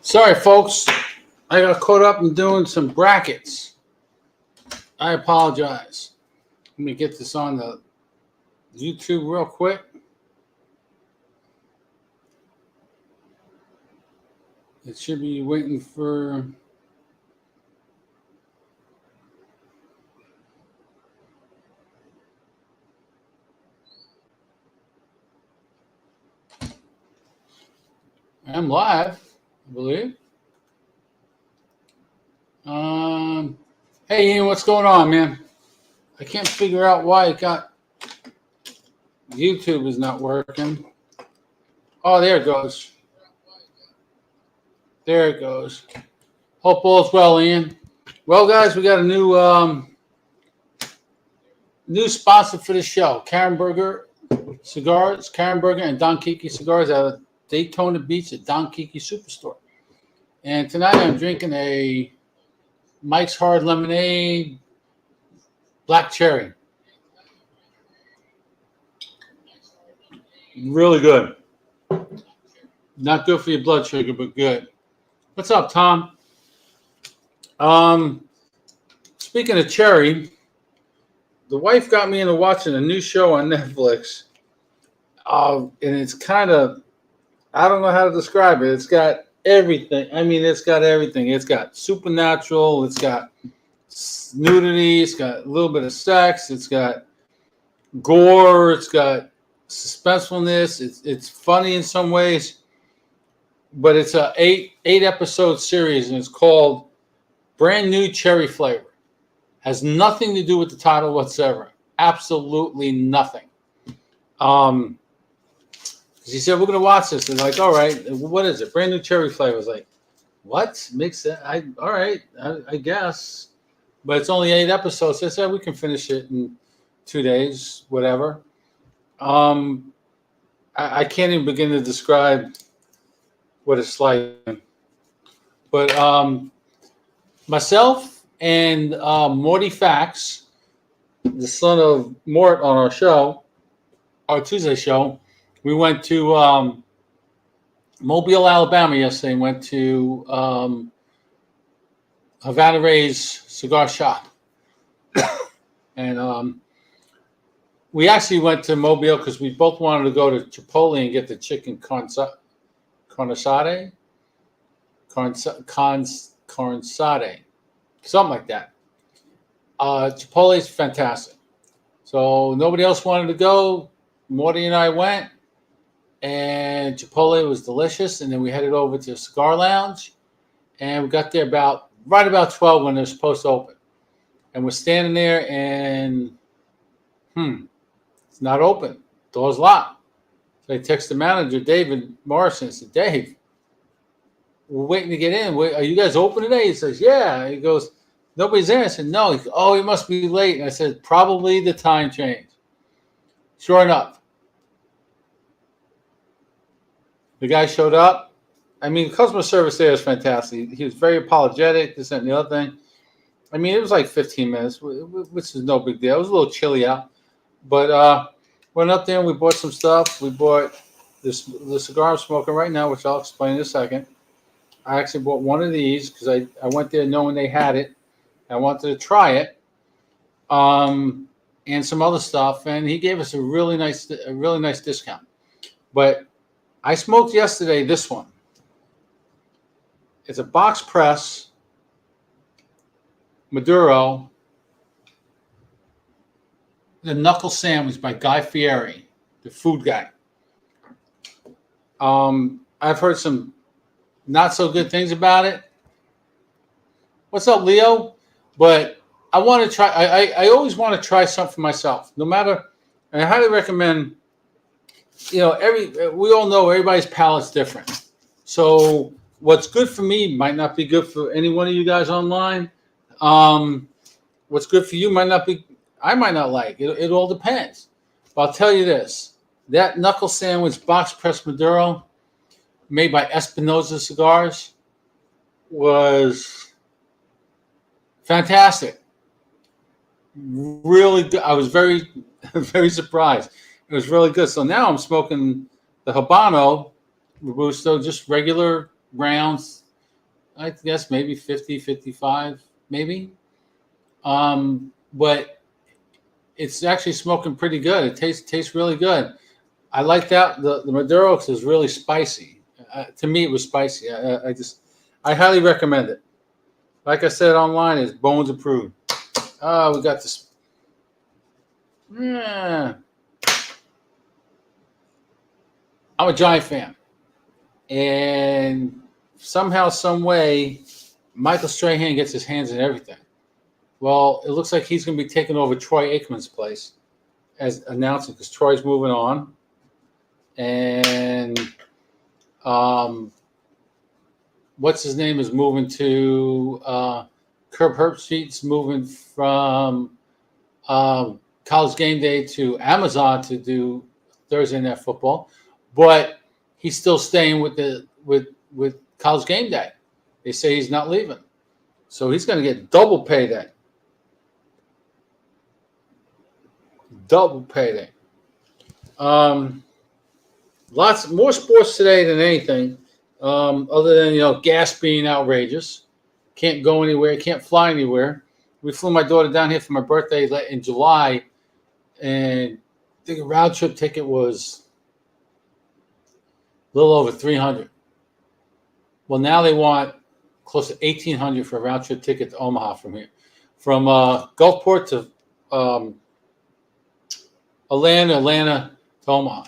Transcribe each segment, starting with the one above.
Sorry, folks. I got caught up in doing some brackets. I apologize. Let me get this on the YouTube real quick. It should be waiting for. I'm live, I believe. Hey, Ian, what's going on, man? I can't figure out why it got. YouTube is not working. Oh, there it goes. There it goes. Hope all's well, Ian. Well, guys, we got a new sponsor for the show. Karen Berger Cigars. Karen Berger and Don Kiki Cigars out of Daytona Beach at Don Kiki Superstore. And tonight I'm drinking a Mike's Hard Lemonade Black Cherry. Really good. Not good for your blood sugar, but good. What's up, Tom? Speaking of cherry, the wife got me into watching a new show on Netflix. And it's kind of, I don't know how to describe it. It's got everything. I mean, it's got everything. It's got supernatural. It's got nudity. It's got a little bit of sex. It's got gore. It's got suspensefulness. It's funny in some ways, but it's a eight episode series, and it's called Brand New Cherry Flavor. Has nothing to do with the title whatsoever. Absolutely nothing. She said, we're going to watch this. And like, all right, what is it? Brand New Cherry Flavor. I was like, what? Mix it? All right, I guess. But it's only 8 episodes. So I said, we can finish it in 2 days, whatever. I can't even begin to describe what it's like. But myself and Morty Fax, the son of Mort on our show, our Tuesday show, we went to Mobile, Alabama yesterday and went to Havana Ray's cigar shop. And we actually went to Mobile because we both wanted to go to Chipotle and get the chicken carne asada, something like that. Chipotle is fantastic. So nobody else wanted to go. Morty and I went. And Chipotle was delicious. And then we headed over to Cigar Lounge. And we got there right about 12 when they're supposed to open. And we're standing there and, it's not open. Door's locked. So I text the manager, David Morrison. I said, Dave, we're waiting to get in. Are you guys open today? He says, yeah. He goes, nobody's there. I said, no. He goes, oh, he must be late. And I said, probably the time change. Sure enough. The guy showed up. I mean, customer service there is fantastic. He was very apologetic, this and the other thing. I mean, it was like 15 minutes, which is no big deal. It was a little chilly out. But went up there and we bought some stuff. We bought the cigar I'm smoking right now, which I'll explain in a second. I actually bought one of these because I went there knowing they had it. I wanted to try it. And some other stuff. And he gave us a really nice discount. But I smoked yesterday this one. It's a box press Maduro, the Knuckle Sandwich by Guy Fieri, the food guy. I've heard some not so good things about it. What's up, Leo? But I want to try. I always want to try something for myself. No matter, and I highly recommend. We all know everybody's palate's different. So what's good for me might not be good for any one of you guys online. What's good for you might not be. I might not like it. It all depends. But I'll tell you this: that Knuckle Sandwich box press Maduro, made by Espinosa Cigars, was fantastic. Really good. I was very, very surprised. It was really good. So now I'm smoking the Habano Robusto, just regular rounds, I guess maybe 50, 55, maybe. But it's actually smoking pretty good. It tastes really good. I like that. The Maduro is really spicy. To me, it was spicy. I highly recommend it. Like I said online, it's Bones approved. Oh, we got this. Yeah. I'm a Giant fan. And somehow, some way, Michael Strahan gets his hands in everything. Well, it looks like he's going to be taking over Troy Aikman's place as announcing because Troy's moving on. And what's his name is moving to Kirk Herbstreit's moving from College Game Day to Amazon to do Thursday Night Football, but he's still staying with College Game Day. They say he's not leaving, so he's going to get double payday. Double payday. Lots more sports today than anything, other than gas being outrageous. Can't go anywhere. Can't fly anywhere. We flew my daughter down here for my birthday in July, and I think a round trip ticket was a little over $300. Well, now they want close to $1,800 for a round trip ticket to Omaha from here, from Gulfport to Atlanta to Omaha.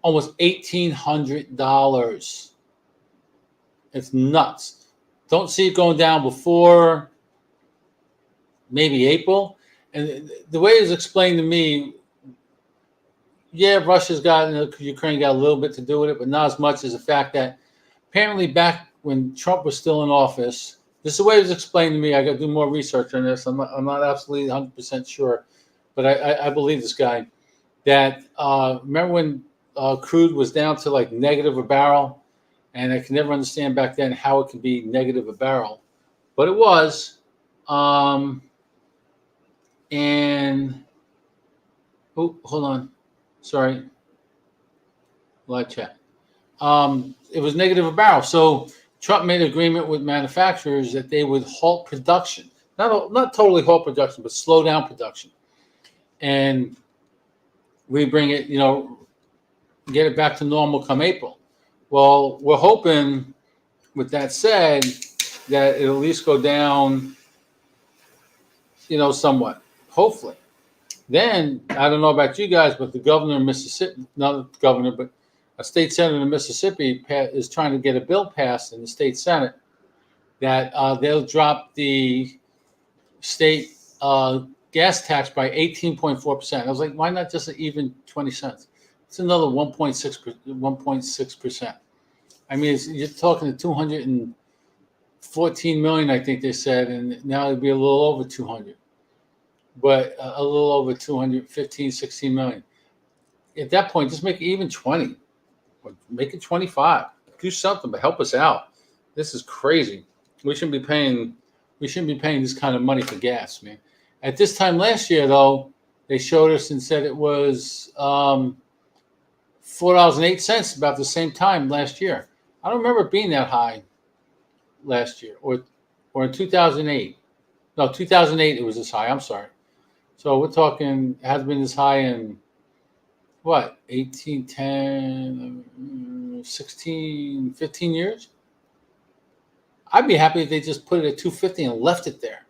Almost $1,800. It's nuts. Don't see it going down before maybe April. And the way it was explained to me, yeah, Russia's got, Ukraine got a little bit to do with it, but not as much as the fact that apparently back when Trump was still in office, this is the way it was explained to me. I got to do more research on this. I'm not absolutely 100% sure, but I believe this guy. That remember when crude was down to like negative a barrel, and I can never understand back then how it could be negative a barrel, but it was. And hold on, sorry, live chat. It was negative a barrel, so Trump made an agreement with manufacturers that they would halt production, not totally halt production, but slow down production, and we bring it, get it back to normal come April. Well, we're hoping, with that said, that it'll at least go down, somewhat, hopefully. Then, I don't know about you guys, but the governor of Mississippi, not the governor, but a state senator in Mississippi is trying to get a bill passed in the state Senate that they'll drop the state gas tax by 18.4%. I was like, why not just even 20 cents? It's another 1.6%. I mean, you're talking to 214 million, I think they said, and now it'd be a little over 200, but a little over 215, 16 million. At that point, just make it even 20, or make it 25. Do something, but help us out. This is crazy. We shouldn't be paying this kind of money for gas, man. At this time last year, though, they showed us and said it was $4.08, about the same time last year. I don't remember it being that high last year, or in 2008. No, 2008 it was this high. I'm sorry. So we're talking, it has been this high in what, 18, 10, 16, 15 years? I'd be happy if they just put it at 250 and left it there.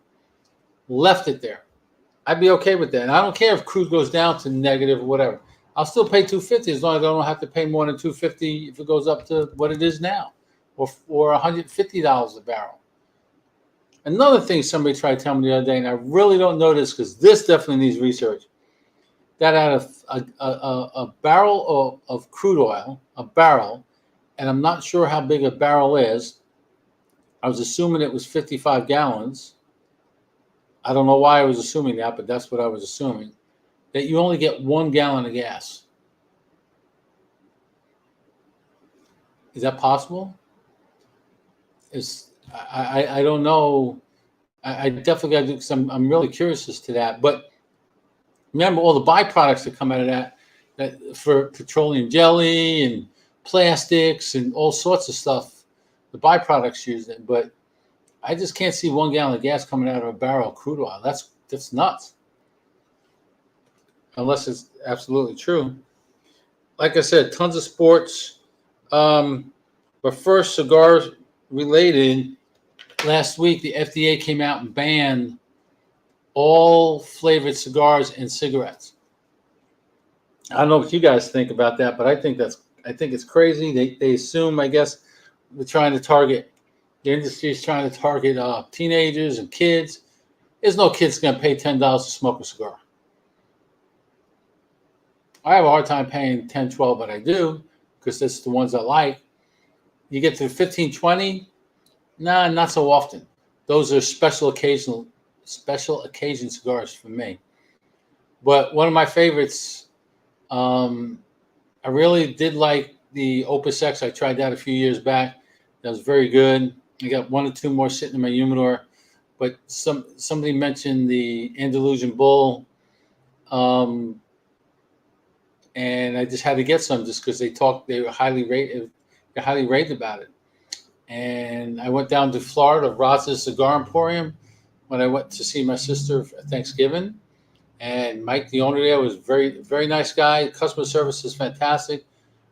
I'd be okay with that. And I don't care if crude goes down to negative or whatever. I'll still pay 250 as long as I don't have to pay more than 250 if it goes up to what it is now, or $150 a barrel. Another thing somebody tried to tell me the other day, and I really don't know this because this definitely needs research, that out of a barrel of crude oil, and I'm not sure how big a barrel is. I was assuming it was 55 gallons. I don't know why I was assuming that, but that's what I was assuming. That you only get 1 gallon of gas. Is that possible? I don't know. I definitely got to do, because I'm really curious as to that. But remember all the byproducts that come out of that for petroleum jelly and plastics and all sorts of stuff the byproducts used it. But I just can't see 1 gallon of gas coming out of a barrel of crude oil. That's nuts. Unless it's absolutely true. Like I said, tons of sports. But first, cigars related. Last week, the FDA came out and banned all flavored cigars and cigarettes. I don't know what you guys think about that, but I think it's crazy. They assume, I guess, the industry is trying to target teenagers and kids. There's no kids going to pay $10 to smoke a cigar. I have a hard time paying 10, 12, but I do because that's the ones I like. You get to 15, 20, nah, not so often. Those are special occasion cigars for me. But one of my favorites, I really did like the Opus X. I tried that a few years back. That was very good. I got 1 or 2 more sitting in my humidor. But somebody mentioned the Andalusian Bull, and I just had to get some just because they were highly rated about it. And I went down to Florida, Roz's Cigar Emporium, when I went to see my sister for Thanksgiving. And Mike, the owner there, was very, very nice guy. Customer service is fantastic.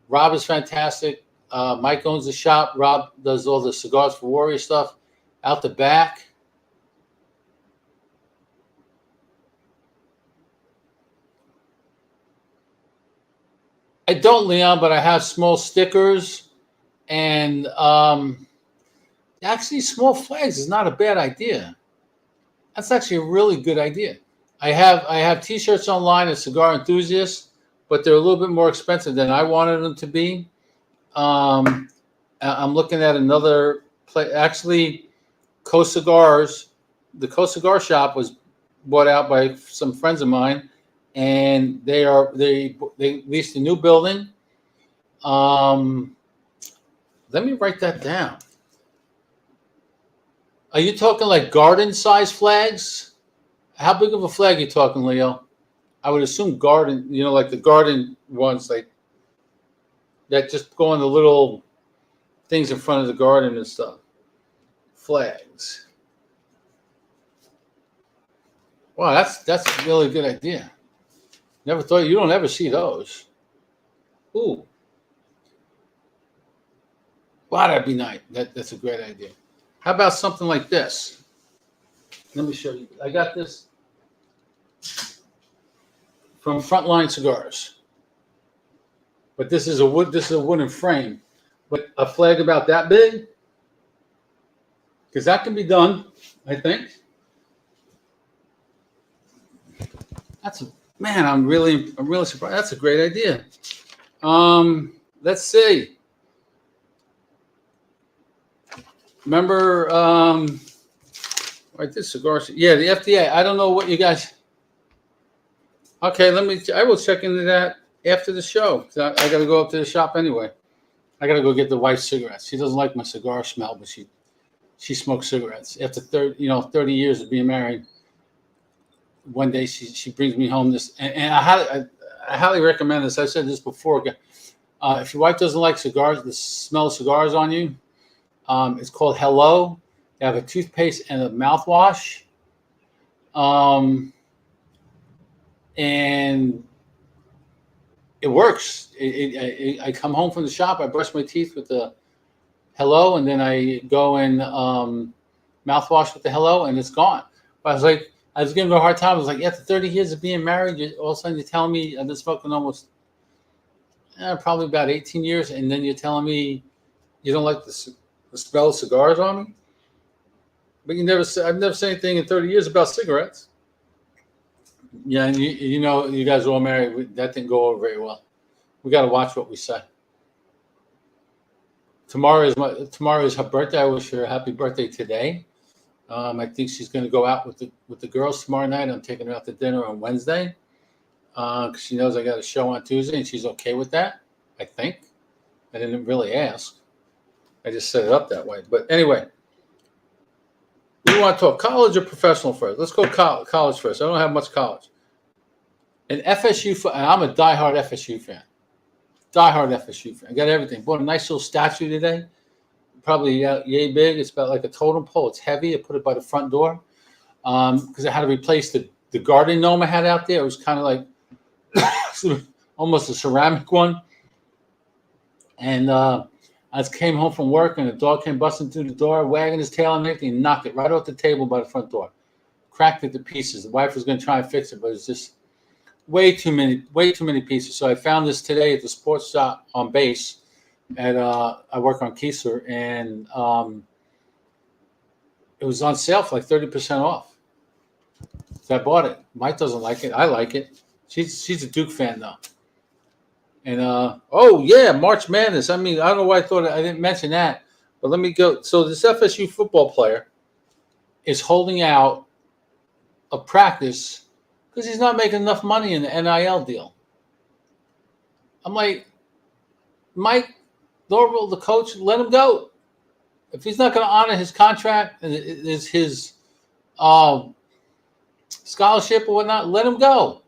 Rob is fantastic. Mike owns the shop. Rob does all the Cigars for Warrior stuff out the back. I don't, Leon, but I have small stickers, and actually small flags is not a bad idea. That's actually a really good idea. I have T-shirts online at Cigar Enthusiast, but they're a little bit more expensive than I wanted them to be. I'm looking at another place. Actually, Coast Cigars, the Coast Cigar Shop was bought out by some friends of mine, and they leased a new building. Let me write that down. Are you talking like garden size flags? How big of a flag are you talking, Leo? I would assume garden, like the garden ones, like that just go on the little things in front of the garden and stuff. Flags. Wow, that's a really good idea. Never thought, you don't ever see those. Ooh. Wow, that'd be nice. That's a great idea. How about something like this? Let me show you. I got this from Frontline Cigars. But this is a wooden frame. But a flag about that big? Because that can be done, I think. I'm really surprised. That's a great idea. Let's see. Remember, right, this cigar. Yeah, the FDA. I don't know what you guys. Okay, I will check into that after the show. I got to go up to the shop anyway. I got to go get the wife cigarettes. She doesn't like my cigar smell, but she smokes cigarettes. After 30 years of being married, one day she brings me home this, and I highly recommend this. I said this before. If your wife doesn't like cigars, the smell of cigars on you, it's called Hello. They have a toothpaste and a mouthwash. And it works. I come home from the shop, I brush my teeth with the Hello, and then I go and mouthwash with the Hello, and it's gone. But I was giving her a hard time. I was like, after 30 years of being married, all of a sudden you're telling me I've been smoking almost probably about 18 years, and then you're telling me you don't like the smell of cigars on me? But I've never said anything in 30 years about cigarettes. Yeah, and you guys are all married. That didn't go over very well. We got to watch what we say. Tomorrow is her birthday. I wish her a happy birthday today. I think she's going to go out with the girls tomorrow night. I'm taking her out to dinner on Wednesday because she knows I got a show on Tuesday, and she's okay with that. I think. I didn't really ask. I just set it up that way. But anyway, we want to talk college or professional first. Let's go college first. I don't have much college. And FSU, and I'm a diehard FSU fan. I got everything. Bought a nice little statue today. probably yay big. It's about like a totem pole. It's heavy. I put it by the front door because I had to replace the garden gnome I had out there. It was kind of like almost a ceramic one. And I just came home from work, and the dog came busting through the door, wagging his tail and everything, and knocked it right off the table by the front door. Cracked it to pieces. The wife was going to try and fix it, but it's just way too many pieces. So I found this today at the sports shop on base. I work on Keesler, and it was on sale for like 30% off. So I bought it. Mike doesn't like it. I like it. She's a Duke fan though. And oh yeah, March Madness. I mean, I don't know why I didn't mention that, but let me go. So this FSU football player is holding out a practice because he's not making enough money in the NIL deal. I'm like, Mike Norvell, the coach, let him go. If he's not going to honor his contract and his scholarship or whatnot, let him go.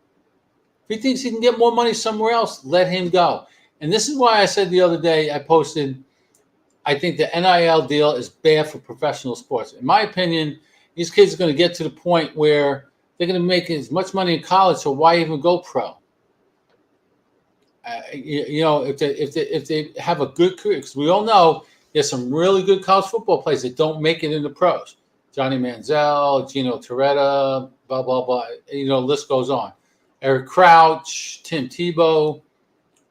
If he thinks he can get more money somewhere else, let him go. And this is why I said the other day, I posted, I think the NIL deal is bad for professional sports. In my opinion, these kids are going to get to the point where they're going to make as much money in college, so why even go pro? If they have a good career, because we all know there's some really good college football players that don't make it in the pros. Johnny Manziel, Gino Torretta, blah, blah, blah. The list goes on. Eric Crouch, Tim Tebow,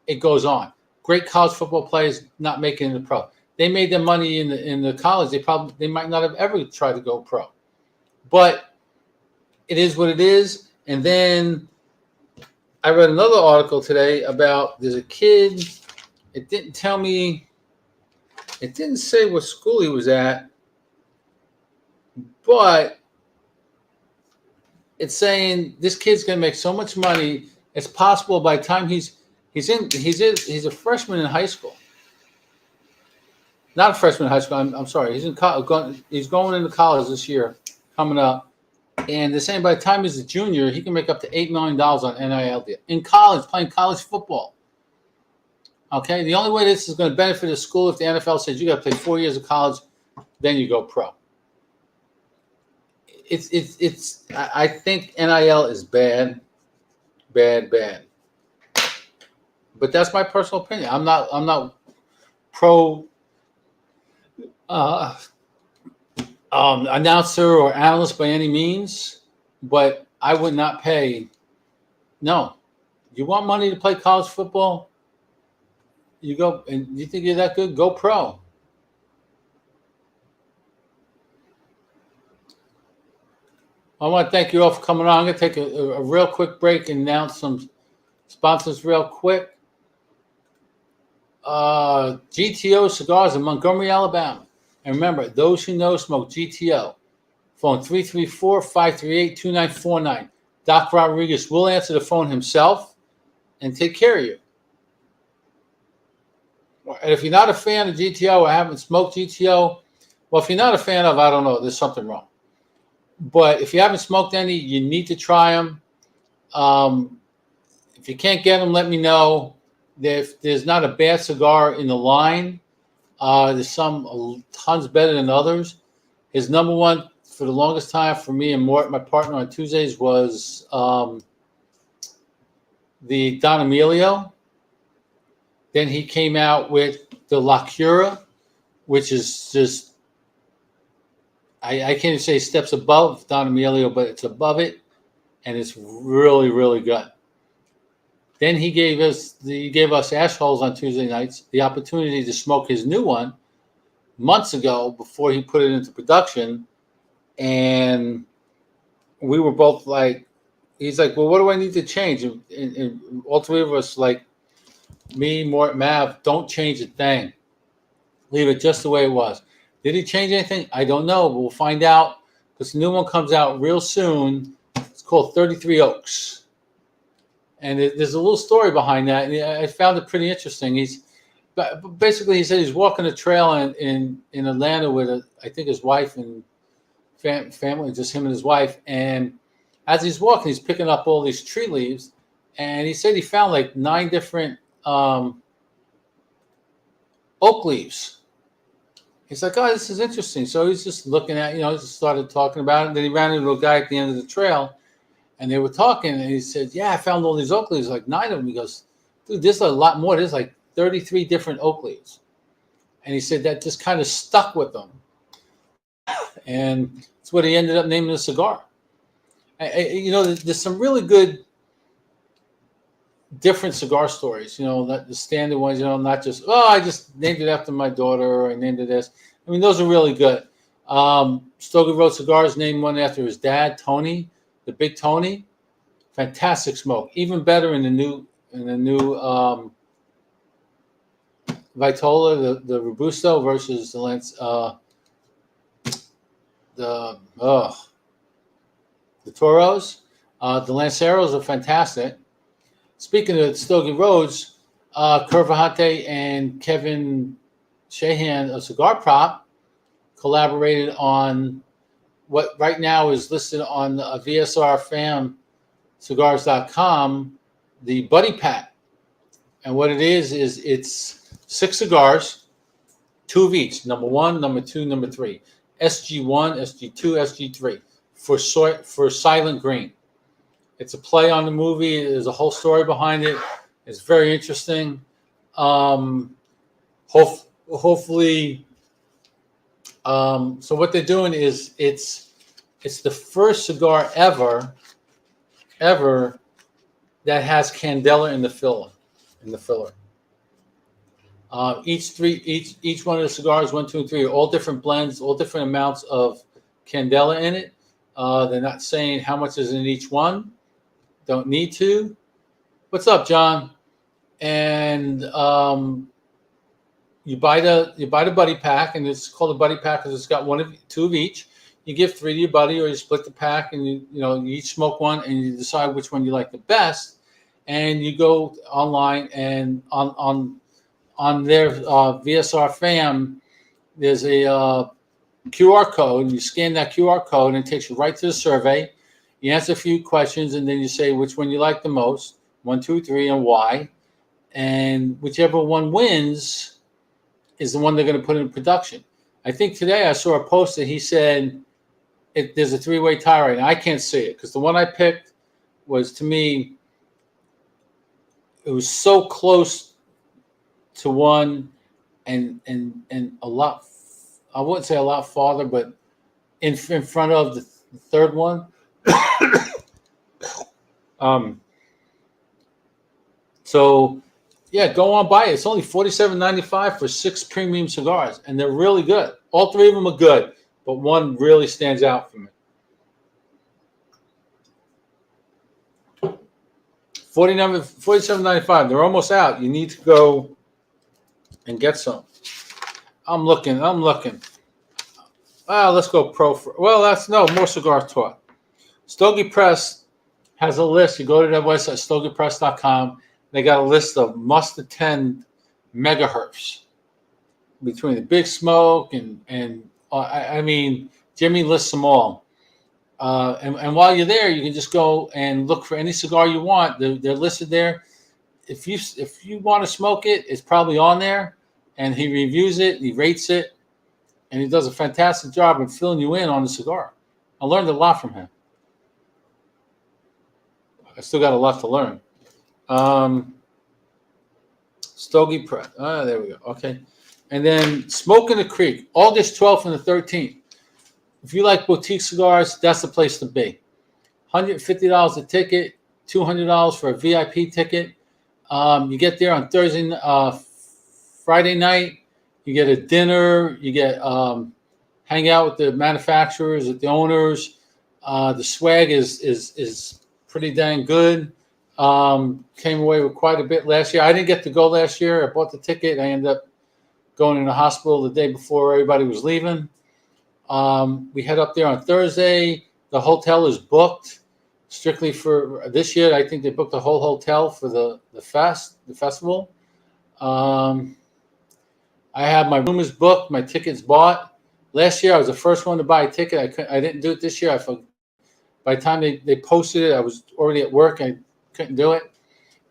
it goes on. Great college football players not making it in the pro. They made their money in the college. They might not have ever tried to go pro. But it is what it is. And then I read another article today about there's a kid. It didn't say what school he was at, but it's saying this kid's going to make so much money. It's possible by the time he's a freshman in high school. Not a freshman in high school. I'm sorry. He's going into college this year, coming up. And they're saying by the time he's a junior, he can make up to $8 million on NIL deal in college, playing college football. Okay, the only way this is going to benefit a school if the NFL says you got to play 4 years of college, then you go pro. I think NIL is bad. But that's my personal opinion. I'm not pro announcer or analyst by any means, but I would not pay. No, you want money to play college football? You go, and you think you're that good? Go pro. I want to thank you all for coming on. I'm going to take a real quick break and announce some sponsors real quick. GTO Cigars in Montgomery, Alabama. And remember, those who know smoke GTO. Phone 334-538-2949. Doc Rodriguez will answer the phone himself and take care of you. And if you're not a fan of GTO or haven't smoked GTO, well, if you're not a fan of, I don't know, there's something wrong. But if you haven't smoked any, you need to try them. If you can't get them, let me know. There's not a bad cigar in the line. There's some tons better than others. His number one for the longest time for me and Mort, my partner on Tuesdays, was the Don Emilio. Then he came out with the La Cura, which is just, I can't say steps above Don Emilio, but it's above it, and it's really, really good. Then he gave us Ash Holes on Tuesday nights the opportunity to smoke his new one months ago before he put it into production, and we were both like, he's like, well, what do I need to change? And all three of us, like me, Mort, Mav, don't change a thing. Leave it just the way it was. Did he change anything? I don't know, but we'll find out because the new one comes out real soon. It's called 33 Oaks. And there's a little story behind that, and I found it pretty interesting. Basically, he said he's walking a trail in Atlanta with, I think, his wife and family, just him and his wife. And as he's walking, he's picking up all these tree leaves, and he said he found like 9 different oak leaves. He's like, oh, this is interesting. So he's just looking at, just started talking about it. Then he ran into a guy at the end of the trail, and they were talking, and he said, yeah, I found all these oak leaves, like 9 of them. He goes, dude, there's a lot more. There's like 33 different oak leaves. And he said that just kind of stuck with them. And it's what he ended up naming the cigar. There's some really good different cigar stories, not the standard ones, not just, I just named it after my daughter, or I named it this. I mean, those are really good. Stogie Road Cigars named one after his dad, Tony, the Big Tony. Fantastic smoke. Even better in the new Vitola, the Robusto versus the Toros. The Lanceros are fantastic. Speaking of Stogie Roads, Curvahante and Kevin Shahan of Cigar Prop collaborated on what right now is listed on VSRFamCigars.com, the Buddy Pack. And what it is it's 6 cigars, 2 of each, number 1, number 2, number 3, SG1, SG2, SG3 for Silent Green. It's a play on the movie. There's a whole story behind it. It's very interesting. Hopefully, so what they're doing is it's the first cigar ever that has candela in the filler. Each one of the cigars, 1, 2, and 3, are all different blends, all different amounts of candela in it. They're not saying how much is in each one. Don't need to. What's up, John? And you buy the Buddy Pack, and it's called the Buddy Pack because it's got 2 of each. You give 3 to your buddy, or you split the pack, and you each smoke one, and you decide which one you like the best. And you go online, and on their VSR Fam, there's a QR code, and you scan that QR code, and it takes you right to the survey. You answer a few questions, and then you say which one you like the most, 1, 2, 3, and why. And whichever one wins is the one they're going to put in production. I think today I saw a post that he said there's a 3-way tie right now. I can't see it because the one I picked was, to me, it was so close to one and a lot, I wouldn't say a lot farther, but in front of the third one. So yeah, go on, buy it. It's only $47.95 for 6 premium cigars, and they're really good. All 3 of them are good, but one really stands out for me. $47.95. They're almost out. You need to go and get some. I'm looking. Let's go that's more Cigar Talk. Stogie Press has a list. You go to their website, stogiepress.com. They got a list of must-attend megahertz between the Big Smoke and I mean, Jimmy lists them all. And while you're there, you can just go and look for any cigar you want. They're listed there. If you want to smoke it, it's probably on there. And he reviews it, he rates it, and he does a fantastic job of filling you in on the cigar. I learned a lot from him. I still got a lot to learn. Stogie Press. There we go. Okay. And then Smoke in the Creek, August 12th and the 13th. If you like boutique cigars, that's the place to be. $150 a ticket, $200 for a VIP ticket. You get there on Friday night. You get a dinner. You get hang out with the manufacturers, with the owners. The swag is pretty dang good. Came away with quite a bit last year. I didn't get to go last year. I bought the ticket. I ended up going in the hospital the day before everybody was leaving. We head up there on Thursday. The hotel is booked strictly for this year. I think they booked the whole hotel for the festival. I have my room is booked. My ticket's bought. Last year I was the first one to buy a ticket. I didn't do it this year. By the time they posted it, I was already at work. I couldn't do it.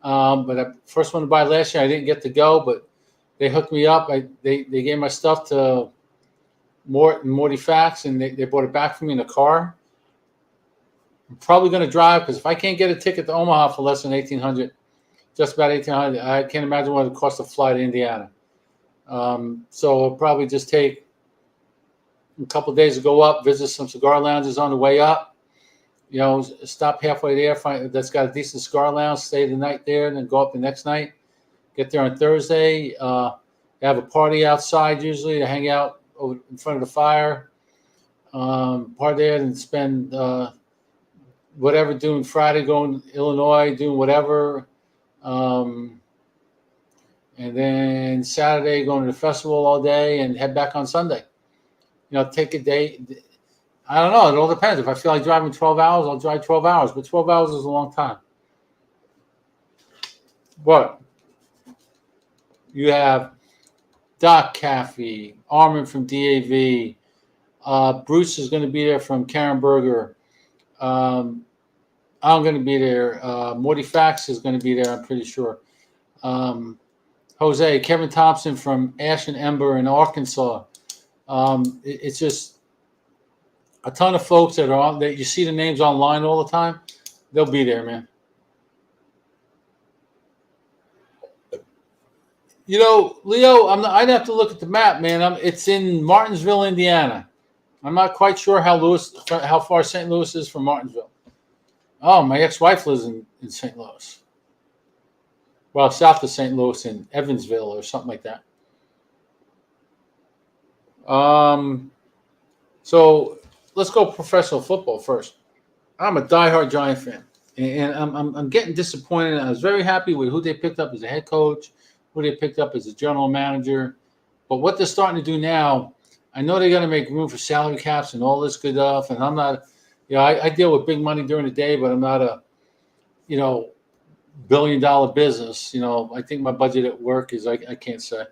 But the first one to buy last year, I didn't get to go, but they hooked me up. They gave my stuff to Morty Facts, and they brought it back for me in a car. I'm probably going to drive because if I can't get a ticket to Omaha for less than $1,800, just about $1,800, I can't imagine what it costs to fly to Indiana. So I'll probably just take a couple of days to go up, visit some cigar lounges on the way up. Stop halfway there, find that's got a decent cigar lounge, stay the night there, and then go up the next night. Get there on Thursday. They have a party outside usually to hang out over in front of the fire. Party there and spend whatever doing Friday, going to Illinois, doing whatever. And then Saturday going to the festival all day and head back on Sunday. Take a day. I don't know. It all depends. If I feel like driving 12 hours, I'll drive 12 hours. But 12 hours is a long time. What? You have Doc Caffey, Armin from DAV. Bruce is going to be there from Karen Berger. I'm going to be there. Morty Facts is going to be there, I'm pretty sure. Jose, Kevin Thompson from Ash and Ember in Arkansas. It's just a ton of folks that are on that you see the names online all the time. They'll be there, man. Leo, I'd have to look at the map, man. It's in Martinsville, Indiana. I'm not quite sure how far St. Louis is from Martinsville. Oh, my ex-wife lives in St. Louis. Well, south of St. Louis in Evansville or something like that. So let's go professional football first. I'm a diehard Giant fan, and I'm getting disappointed. I was very happy with who they picked up as a head coach, who they picked up as a general manager. But what they're starting to do now, I know they got to make room for salary caps and all this good stuff. And I'm not, I deal with big money during the day, but I'm not a, $1 billion business. I think my budget at work is, I can't say,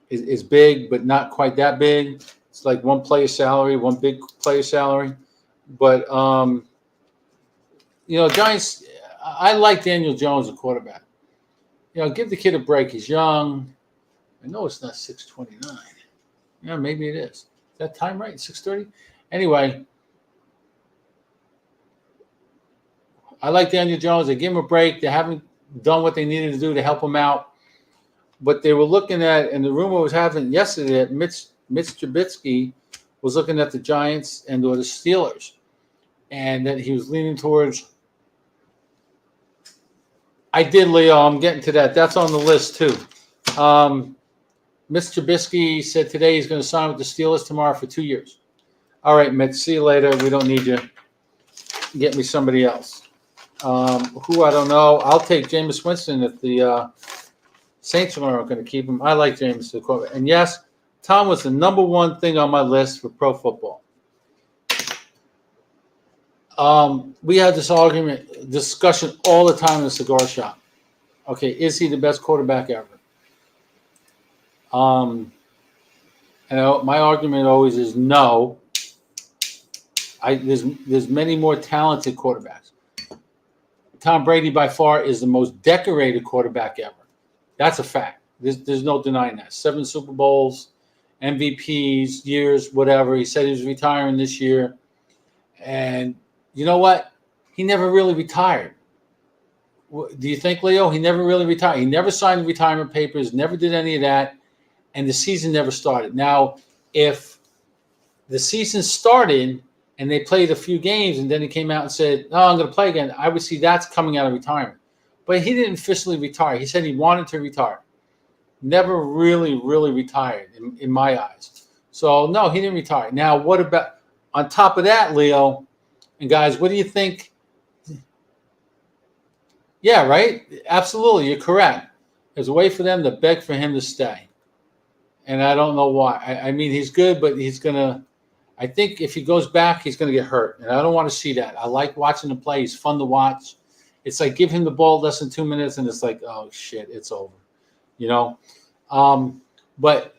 is big, but not quite that big. It's like one player salary, one big player salary. But, Giants, I like Daniel Jones, the quarterback. Give the kid a break. He's young. I know it's not 6:29. Yeah, maybe it is. Is that time right? 6:30? Anyway, I like Daniel Jones. They give him a break. They haven't done what they needed to do to help him out. But they were looking at, and the rumor was happening yesterday that Mitch Trubisky was looking at the Giants and or the Steelers, and that he was leaning towards. I did, Leo. I'm getting to that. That's on the list too. Mitch Trubisky said today he's going to sign with the Steelers tomorrow for 2 years. All right, Mitch. See you later. We don't need you. Get me somebody else. Who I don't know. I'll take Jameis Winston if the Saints are going to keep him. I like Jameis. And yes, Tom was the number one thing on my list for pro football. We had this discussion all the time in the cigar shop. Okay, is he the best quarterback ever? And my argument always is no. There's many more talented quarterbacks. Tom Brady by far is the most decorated quarterback ever. That's a fact. There's no denying that. 7 Super Bowls, MVPs, years, whatever. He said he was retiring this year. And you know what? He never really retired. Do you think, Leo? He never really retired. He never signed retirement papers, never did any of that, and the season never started. Now, if the season started and they played a few games and then he came out and said, no, I'm going to play again, I would see that's coming out of retirement. But he didn't officially retire. He said he wanted to retire. Never really, really retired in my eyes. So, no, he didn't retire. Now, what about – on top of that, Leo, and guys, what do you think? Yeah, right? Absolutely, you're correct. There's a way for them to beg for him to stay. And I don't know why. I mean, he's good, but he's going to – I think if he goes back, he's going to get hurt. And I don't want to see that. I like watching him play. He's fun to watch. It's like give him the ball less than 2 minutes, and it's like, oh, shit, it's over. But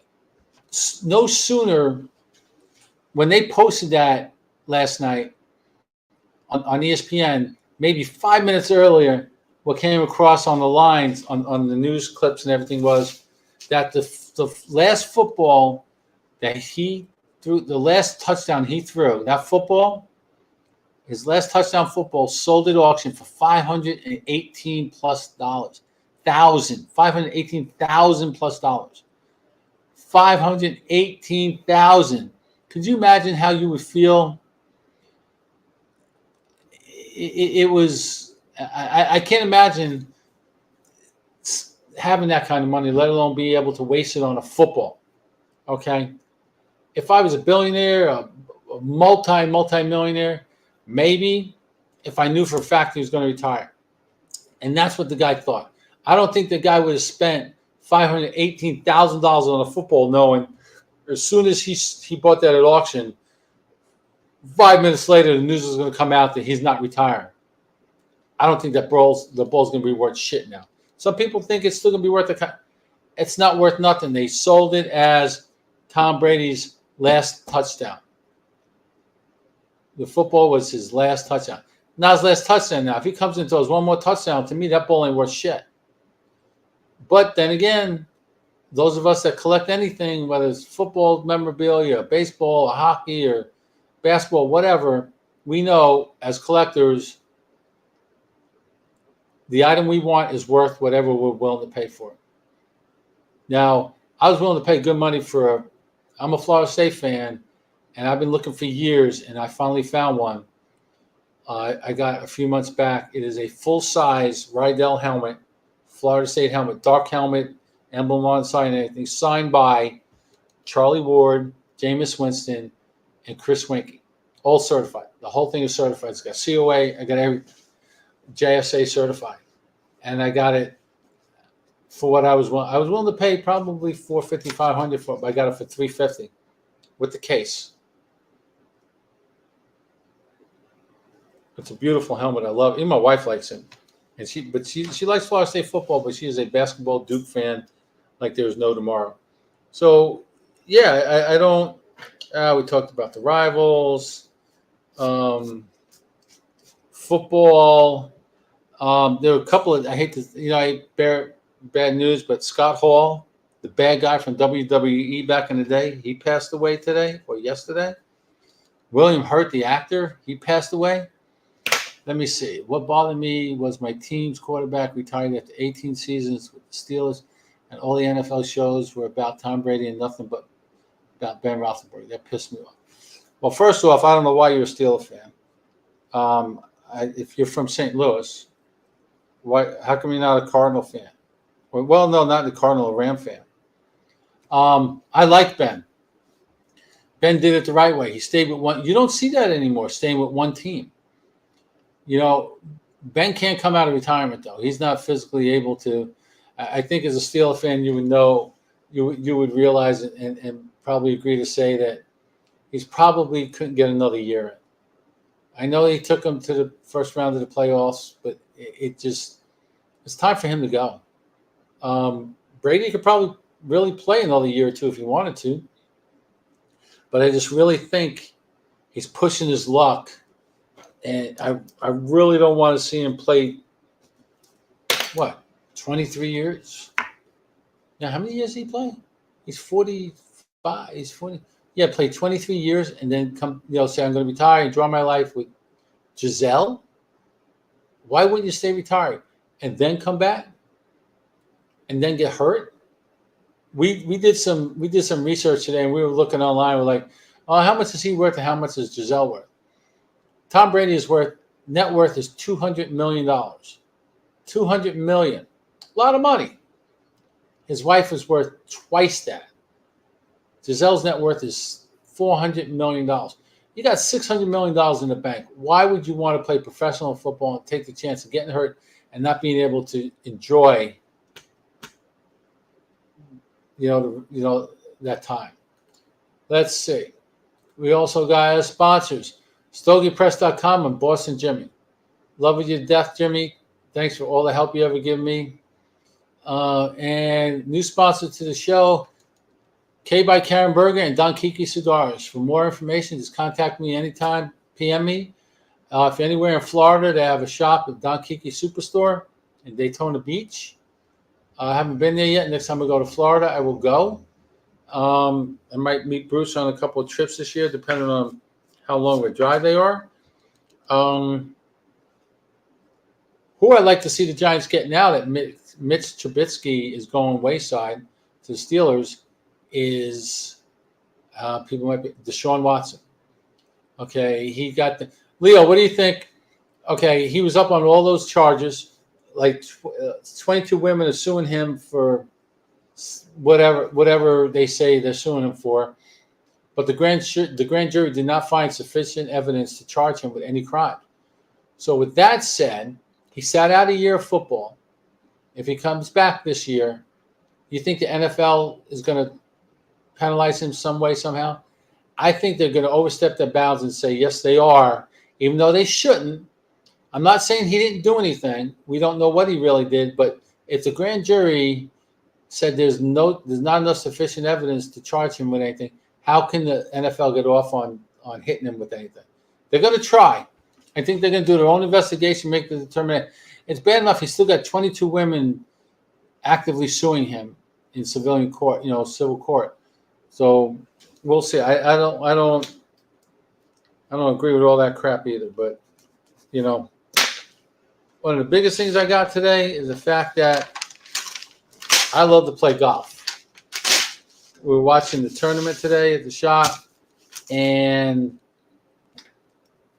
no sooner when they posted that last night on ESPN, maybe 5 minutes earlier, what came across on the lines on the news clips and everything was that the last football that he threw the last touchdown he threw, that football, his last touchdown football sold at auction for $518 plus dollars. $518,000 plus dollars. 518,000. Could you imagine how you would feel? It was, I can't imagine having that kind of money, let alone be able to waste it on a football. Okay. If I was a billionaire, a multi-millionaire, maybe, if I knew for a fact he was going to retire. And that's what the guy thought. I don't think the guy would have spent $518,000 on a football knowing as soon as he bought that at auction, 5 minutes later, the news is going to come out that he's not retiring. I don't think the ball's going to be worth shit now. Some people think it's still going to be worth it's not worth nothing. They sold it as Tom Brady's last touchdown. The football was his last touchdown. Not his last touchdown now. If he comes and throws one more touchdown, to me, that ball ain't worth shit. But then again, those of us that collect anything, whether it's football memorabilia, or baseball, or hockey, or basketball, whatever, we know as collectors, the item we want is worth whatever we're willing to pay for it. Now, I was willing to pay good money I'm a Florida State fan, and I've been looking for years, and I finally found one. I got a few months back. It is a full-size Rydell helmet, Florida State helmet, dark helmet, emblem on the side and everything, signed by Charlie Ward, Jameis Winston, and Chris Winkie, all certified. The whole thing is certified. It's got COA. I got every JSA certified, and I got it for what I was willing. I was willing to pay probably $450, $500 for it, but I got it for $350 with the case. It's a beautiful helmet. I love it. Even my wife likes it, and she likes Florida State football, but she is a basketball Duke fan like there's no tomorrow. So yeah, I don't. We talked about the rivals, football. There were a couple of, I hate to, I bear bad news, but Scott Hall, the bad guy from WWE back in the day, he passed away today or yesterday. William Hurt, the actor, he passed away. Let me see. What bothered me was my team's quarterback retired after 18 seasons with the Steelers, and all the NFL shows were about Tom Brady and nothing but about Ben Roethlisberger. That pissed me off. Well, first off, I don't know why you're a Steelers fan. If you're from St. Louis, how come you're not a Cardinal fan? Well, no, not the Cardinal, a Ram fan. I like Ben. Ben did it the right way. He stayed with one. You don't see that anymore, staying with one team. Ben can't come out of retirement, though. He's not physically able to. I think as a Steelers fan, you would know, you would realize it and probably agree to say that he's probably couldn't get another year in. I know he took him to the first round of the playoffs, but it's time for him to go. Brady could probably really play another year or two if he wanted to, but I just really think he's pushing his luck, and I really don't want to see him play, 23 years? Now, how many years did he play? He's 45. He's 40. Yeah, play 23 years and then come, say I'm going to retire and draw my life with Giselle. Why wouldn't you stay retired and then come back and then get hurt? We did some research today, and we were looking online. We're like, oh, how much is he worth and how much is Giselle worth? Tom Brady net worth is $200 million. $200 million. A lot of money. His wife is worth twice that. Giselle's net worth is $400 million. You got $600 million in the bank. Why would you want to play professional football and take the chance of getting hurt and not being able to enjoy, that time? Let's see. We also got our sponsors, StogiePress.com and Boston Jimmy. Love you to death, Jimmy. Thanks for all the help you ever give me. And new sponsor to the show, K by Karen Berger and Don Kiki Cigars. For more information, just contact me anytime. PM me. If you're anywhere in Florida, they have a shop at Don Kiki Superstore in Daytona Beach. I haven't been there yet. Next time I go to Florida, I will go. I might meet Bruce on a couple of trips this year, depending on how long a drive they are. Who I'd like to see the Giants get now that Mitch Trubisky is going wayside to the Steelers is people might be Deshaun Watson. Okay, he got the Leo. What do you think? Okay, he was up on all those charges. Like 22 women are suing him for whatever they say they're suing him for. But the grand jury did not find sufficient evidence to charge him with any crime. So with that said, he sat out a year of football. If he comes back this year, you think the NFL is going to penalize him some way, somehow? I think they're going to overstep their bounds and say, yes, they are, even though they shouldn't. I'm not saying he didn't do anything. We don't know what he really did. But if the grand jury said there's not enough sufficient evidence to charge him with anything, how can the NFL get off on hitting him with anything? They're going to try. I think they're going to do their own investigation, make the determination. It's bad enough he's still got 22 women actively suing him in civilian court, civil court. So we'll see. I don't agree with all that crap either. But one of the biggest things I got today is the fact that I love to play golf. We were watching the tournament today at the shop, and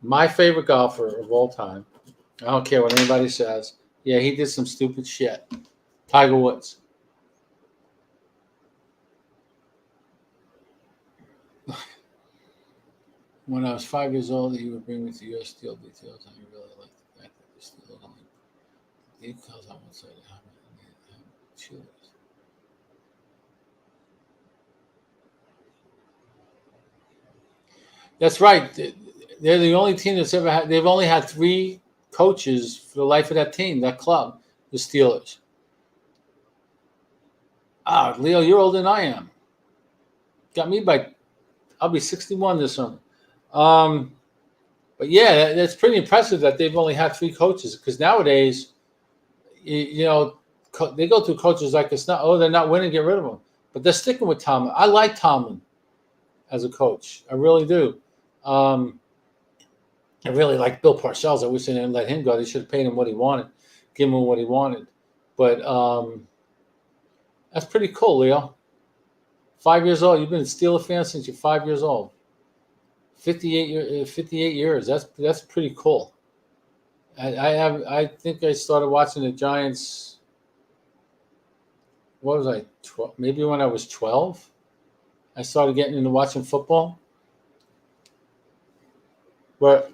my favorite golfer of all time, I don't care what anybody says, yeah, he did some stupid shit. Tiger Woods. When I was 5 years old, he would bring me to U.S. Steel details, and I really liked the fact that the steel only details on one side of the helmet and the shoelace. That's right. They're the only team that's ever had. They've only had 3 coaches for the life of that team, that club, the Steelers. Leo, you're older than I am. Got me I'll be 61 this summer. But yeah, that's pretty impressive that they've only had 3 coaches. Because nowadays, they go through coaches like it's not. They're not winning, get rid of them. But they're sticking with Tomlin. I like Tomlin as a coach. I really do. I really like Bill Parcells. I wish they didn't let him go. They should have paid him what he wanted, give him what he wanted. But that's pretty cool, Leo. 5 years old. You've been a Steeler fan since you're 5 years old. 58 years. That's pretty cool. I think I started watching the Giants. What was I? 12? Maybe when I was 12. I started getting into watching football. But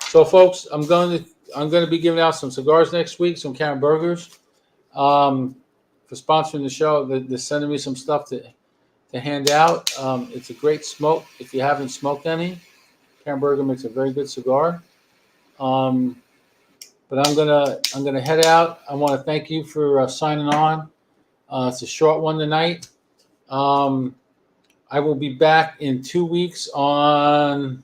so, folks, I'm going to be giving out some cigars next week, some Karen Burgers, for sponsoring the show. They're sending me some stuff to hand out. It's a great smoke. If you haven't smoked any, Karen Burger makes a very good cigar. But I'm gonna head out. I want to thank you for signing on. It's a short one tonight. I will be back in 2 weeks on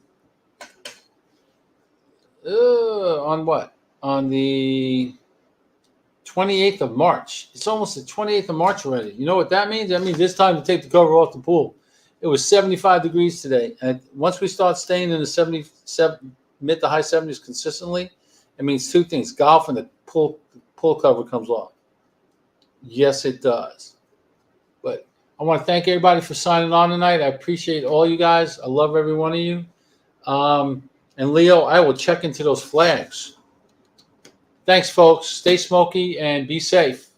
what? On the 28th of March. It's almost the 28th of March already. You know what that means? That means it's time to take the cover off the pool. It was 75 degrees today. And once we start staying in the 77, mid to high 70s consistently, it means 2 things. Golf and the pool cover comes off. Yes, it does. But I want to thank everybody for signing on tonight. I appreciate all you guys. I love every one of you. And Leo, I will check into those flags. Thanks, folks. Stay smoky and be safe.